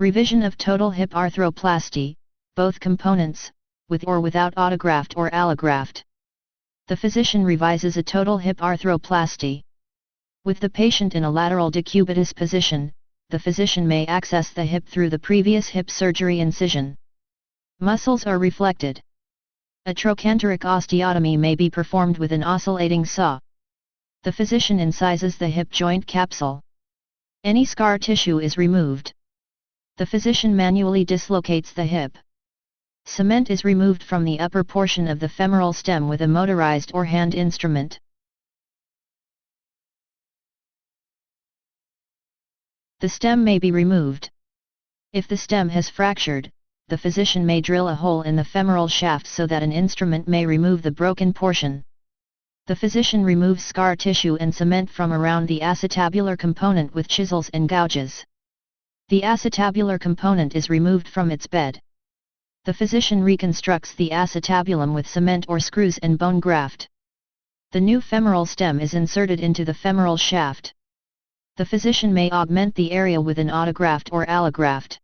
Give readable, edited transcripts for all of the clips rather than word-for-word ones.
Revision of total hip arthroplasty, both components, with or without autograft or allograft. The physician revises a total hip arthroplasty. With the patient in a lateral decubitus position, the physician may access the hip through the previous hip surgery incision. Muscles are reflected. A trochanteric osteotomy may be performed with an oscillating saw. The physician incises the hip joint capsule. Any scar tissue is removed. The physician manually dislocates the hip. Cement is removed from the upper portion of the femoral stem with a motorized or hand instrument. The stem may be removed. If the stem has fractured, the physician may drill a hole in the femoral shaft so that an instrument may remove the broken portion. The physician removes scar tissue and cement from around the acetabular component with chisels and gouges. The acetabular component is removed from its bed. The physician reconstructs the acetabulum with cement or screws and bone graft. The new femoral stem is inserted into the femoral shaft. The physician may augment the area with an autograft or allograft.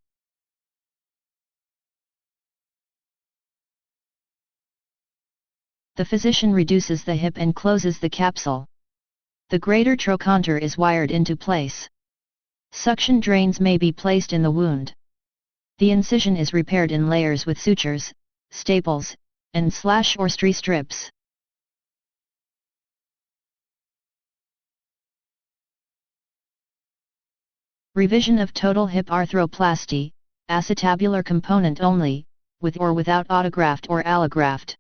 The physician reduces the hip and closes the capsule. The greater trochanter is wired into place. Suction drains may be placed in the wound. The incision is repaired in layers with sutures, staples, and slash or stri strips. Revision of total hip arthroplasty, acetabular component only, with or without autograft or allograft.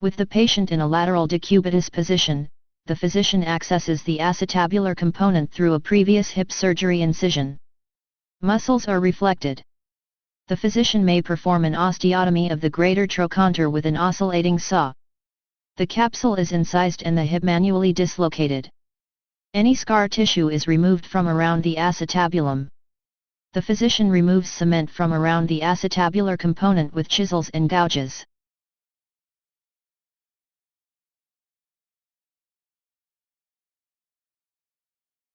With the patient in a lateral decubitus position, the physician accesses the acetabular component through a previous hip surgery incision. Muscles are reflected. The physician may perform an osteotomy of the greater trochanter with an oscillating saw. The capsule is incised and the hip manually dislocated. Any scar tissue is removed from around the acetabulum. The physician removes cement from around the acetabular component with chisels and gouges.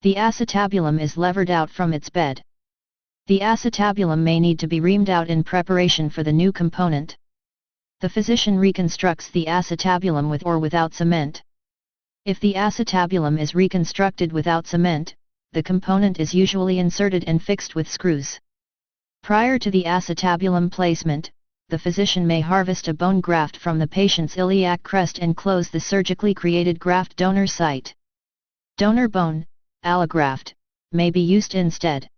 The acetabulum is levered out from its bed. The acetabulum may need to be reamed out in preparation for the new component. The physician reconstructs the acetabulum with or without cement. If the acetabulum is reconstructed without cement, the component is usually inserted and fixed with screws. Prior to the acetabulum placement, the physician may harvest a bone graft from the patient's iliac crest and close the surgically created graft donor site. Donor bone, allograft, may be used instead.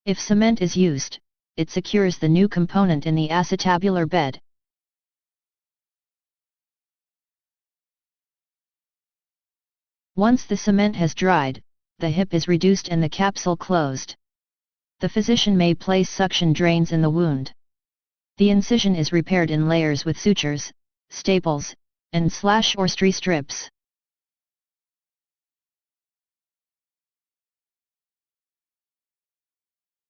If cement is used, it secures the new component in the acetabular bed. Once the cement has dried, the hip is reduced and the capsule closed. The physician may place suction drains in the wound. The incision is repaired in layers with sutures, staples, and slash or stri strips.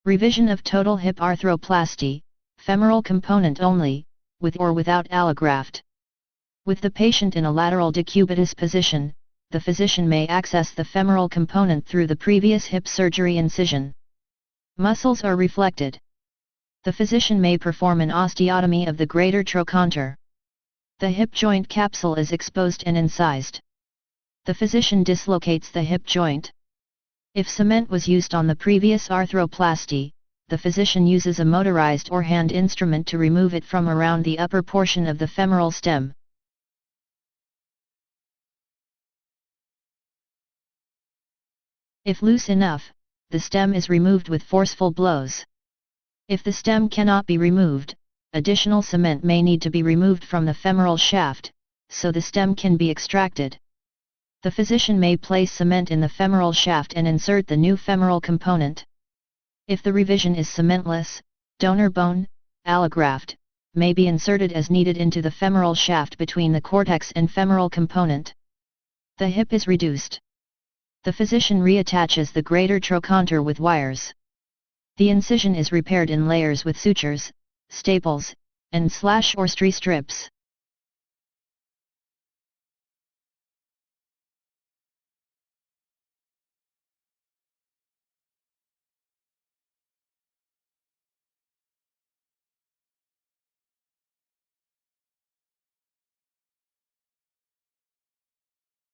Revision of total hip arthroplasty, femoral component only, with or without allograft. With the patient in a lateral decubitus position, the physician may access the femoral component through the previous hip surgery incision. Muscles are reflected. The physician may perform an osteotomy of the greater trochanter. The hip joint capsule is exposed and incised. The physician dislocates the hip joint. If cement was used on the previous arthroplasty, the physician uses a motorized or hand instrument to remove it from around the upper portion of the femoral stem. If loose enough, the stem is removed with forceful blows. If the stem cannot be removed, additional cement may need to be removed from the femoral shaft, so the stem can be extracted. The physician may place cement in the femoral shaft and insert the new femoral component. If the revision is cementless, donor bone, allograft, may be inserted as needed into the femoral shaft between the cortex and femoral component. The hip is reduced. The physician reattaches the greater trochanter with wires. The incision is repaired in layers with sutures, staples, and slash or stri strips.